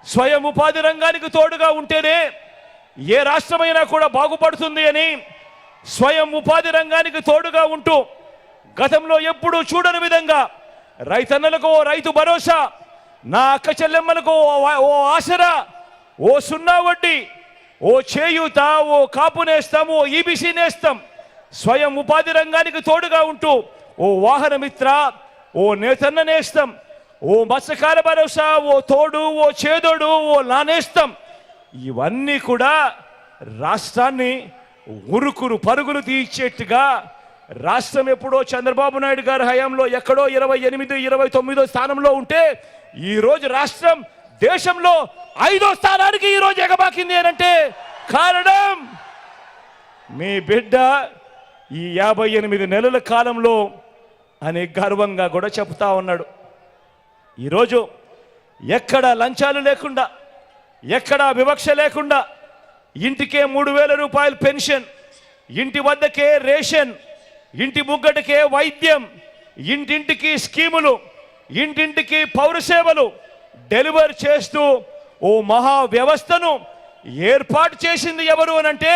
స్వయం ఉపాధి రంగానికి తోడుగా ఉంటేనే ఏ రాష్ట్రమైనా కూడా బాగుపడుతుంది అని స్వయం ఉపాధి రంగానికి తోడుగా ఉంటూ గతంలో ఎప్పుడూ చూడని విధంగా రైతన్నలకు ఓ రైతు భరోసా, నా అక్క చెల్లెమ్మలకు ఓ ఆసరా, ఓ సున్నా వడ్డీ, ఓ చేయూత, ఓ కాపు నేస్తం, ఓ ఈబీసీ నేస్తం, స్వయం ఉపాధి రంగానికి తోడుగా ఉంటూ ఓ వాహన మిత్ర, ఓ నేతన్న నేస్తం, ఓ మత్స్యకార భరోసా, ఓ తోడు, ఓ చేదోడు, ఓ నానేస్తం, ఇవన్నీ కూడా రాష్ట్రాన్ని ఉరుకురు పరుగులు తీర్చేట్టుగా రాష్ట్రం ఎప్పుడో చంద్రబాబు నాయుడు గారి హయాంలో ఎక్కడో 28, 29 స్థానంలో ఉంటే ఈరోజు రాష్ట్రం దేశంలో 5వ స్థానానికి ఈరోజు ఎగబాకింది అంటే కారణం మీ బిడ్డ ఈ 58 నెలల కాలంలో అని గర్వంగా కూడా చెప్తా ఉన్నాడు. ఈరోజు ఎక్కడ లంచాలు లేకుండా, ఎక్కడ వివక్ష లేకుండా ఇంటికే 3000 రూపాయలు పెన్షన్, ఇంటి వద్దకే రేషన్, ఇంటి ముగ్గటికే వైద్యం, ఇంటింటికి స్కీములు, ఇంటింటికి పౌర సేవలు డెలివర్ చేస్తూ ఓ మహా వ్యవస్థను ఏర్పాటు చేసింది ఎవరు అనంటే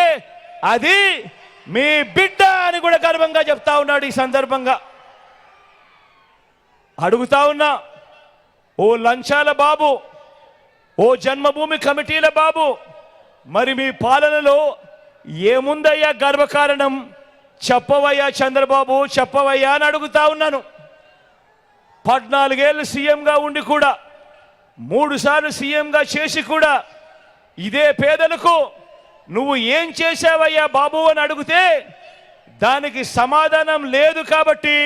అది మీ బిడ్డ అని కూడా గర్వంగా చెప్తా ఉన్నాడు. ఈ సందర్భంగా అడుగుతా ఉన్నా, ఓ లంచాల బాబు, ఓ జన్మభూమి కమిటీల బాబు, మరి మీ పాలనలో ఏముందయ్యా గర్వకారణం? చెప్పవయ్యా చంద్రబాబు, చెప్పవయ్యా అని అడుగుతా ఉన్నాను. 14 ఏళ్ళు సీఎంగా ఉండి కూడా, 3 సార్లు సీఎంగా చేసి కూడా ఇదే పేదలకు నువ్వు ఏం చేశావయ్యా బాబు అని అడిగితే దానికి సమాధానం లేదు కాబట్టి,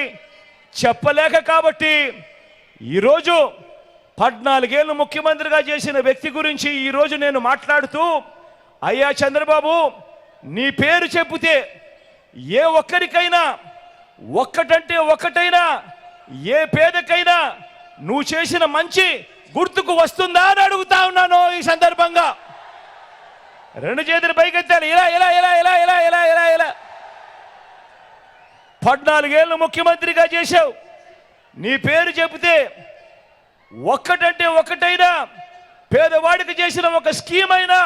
చెప్పలేక కాబట్టి ఈరోజు 14 ఏళ్ళు ముఖ్యమంత్రిగా చేసిన వ్యక్తి గురించి ఈరోజు నేను మాట్లాడుతూ, అయ్యా చంద్రబాబు, నీ పేరు చెబితే ఏ ఒక్కరికైనా ఒక్కటంటే ఒక్కటైనా ఏ పేదకైనా నువ్వు చేసిన మంచి గుర్తుకు వస్తుందా అని అడుగుతా ఉన్నాను. ఈ సందర్భంగా 2 చేతులు పైకెత్తాలి. ఇలా ఇలా ఇలా ఇలా ఇలా ఇలా ఇలా ఇలా 14 ఏళ్ళు ముఖ్యమంత్రిగా చేశావు, నీ పేరు చెబితే ఒక్కటంటే ఒక్కటైనా పేదవాడికి చేసిన ఒక స్కీమ్ అయినా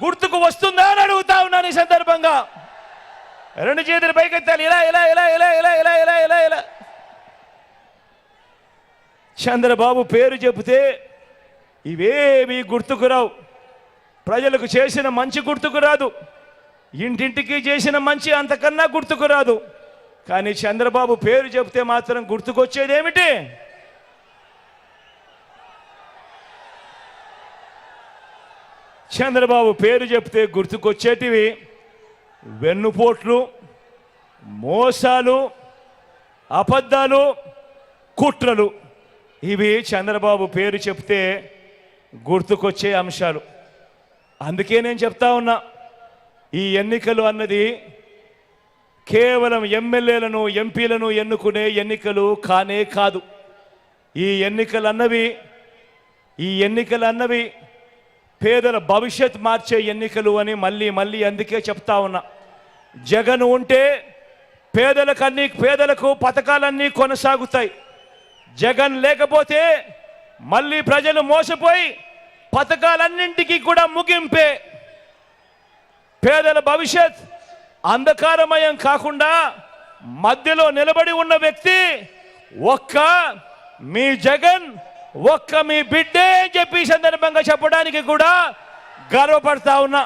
గుర్తుకు వస్తుందా అని అడుగుతా ఉన్నాను. ఈ సందర్భంగా 2 చేతులు పైకెత్తాలి. ఇలా ఇలా ఇలా ఇలా ఇలా ఇలా ఇలా ఇలా ఇలా చంద్రబాబు పేరు చెబితే ఇవేవి గుర్తుకు రావు. ప్రజలకు చేసిన మంచి గుర్తుకు రాదు, ఇంటింటికి చేసిన మంచి అంతకన్నా గుర్తుకు రాదు. కానీ చంద్రబాబు పేరు చెబితే మాత్రం గుర్తుకొచ్చేది ఏమిటి? చంద్రబాబు పేరు చెప్తే గుర్తుకొచ్చేటివి వెన్నుపోట్లు, మోసాలు, అబద్ధాలు, కుట్రలు. ఇవి చంద్రబాబు పేరు చెప్తే గుర్తుకొచ్చే అంశాలు. అందుకే నేను చెప్తా ఉన్నా, ఈ ఎన్నికలు అన్నది కేవలం ఎమ్మెల్యేలను, ఎంపీలను ఎన్నుకునే ఎన్నికలు కానే కాదు. ఈ ఎన్నికలు అన్నవి పేదల భవిష్యత్ మార్చే ఎన్నికలు అని మళ్ళీ అందుకే చెప్తా ఉన్నా. జగన్ ఉంటే పేదలకు పథకాలన్నీ కొనసాగుతాయి. జగన్ లేకపోతే మళ్ళీ ప్రజలు మోసపోయి పథకాలన్నింటికీ కూడా ముగింపే. పేదల భవిష్యత్ అంధకారమయం కాకుండా మధ్యలో నిలబడి ఉన్న వ్యక్తి ఒక్క మీ జగన్, ఒక్క మీ బిడ్డే అని చెప్పి సందర్భంగా చెప్పడానికి కూడా గర్వపడతా ఉన్నా.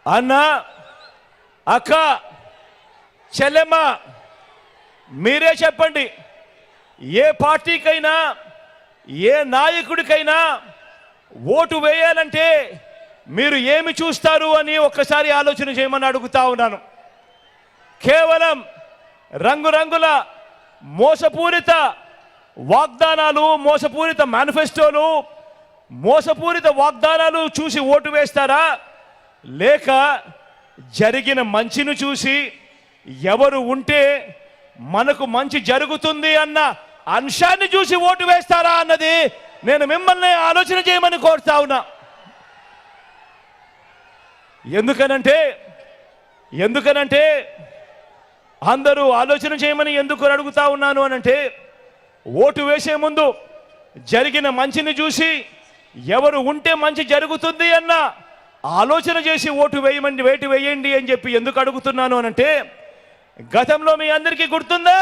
అన్న, అక్క, చెల్లెమ్మ, మీరే చెప్పండి, ఏ పార్టీకైనా ఏ నాయకుడికైనా ఓటు వేయాలంటే మీరు ఏమి చూస్తారు అని ఒక్కసారి ఆలోచన చేయమని అడుగుతా ఉన్నాను. కేవలం రంగురంగుల మోసపూరిత వాగ్దానాలు, మోసపూరిత మేనిఫెస్టోలు, మోసపూరిత వాగ్దానాలు చూసి ఓటు వేస్తారా? లేక జరిగిన మంచిని చూసి ఎవరు ఉంటే మనకు మంచి జరుగుతుంది అన్న అంశాన్ని చూసి ఓటు వేస్తారా అన్నది నేను మిమ్మల్ని ఆలోచన చేయమని కోరుతా ఉన్నా. ఎందుకనంటే అందరూ ఆలోచన చేయమని ఎందుకు అడుగుతా ఉన్నాను అనంటే, ఓటు వేసే ముందు జరిగిన మంచిని చూసి ఎవరు ఉంటే మంచి జరుగుతుంది అన్న ఆలోచన చేసి ఓటు వేయండి అని చెప్పి ఎందుకు అడుగుతున్నాను అనంటే, గతంలో మీ అందరికీ గుర్తుందా?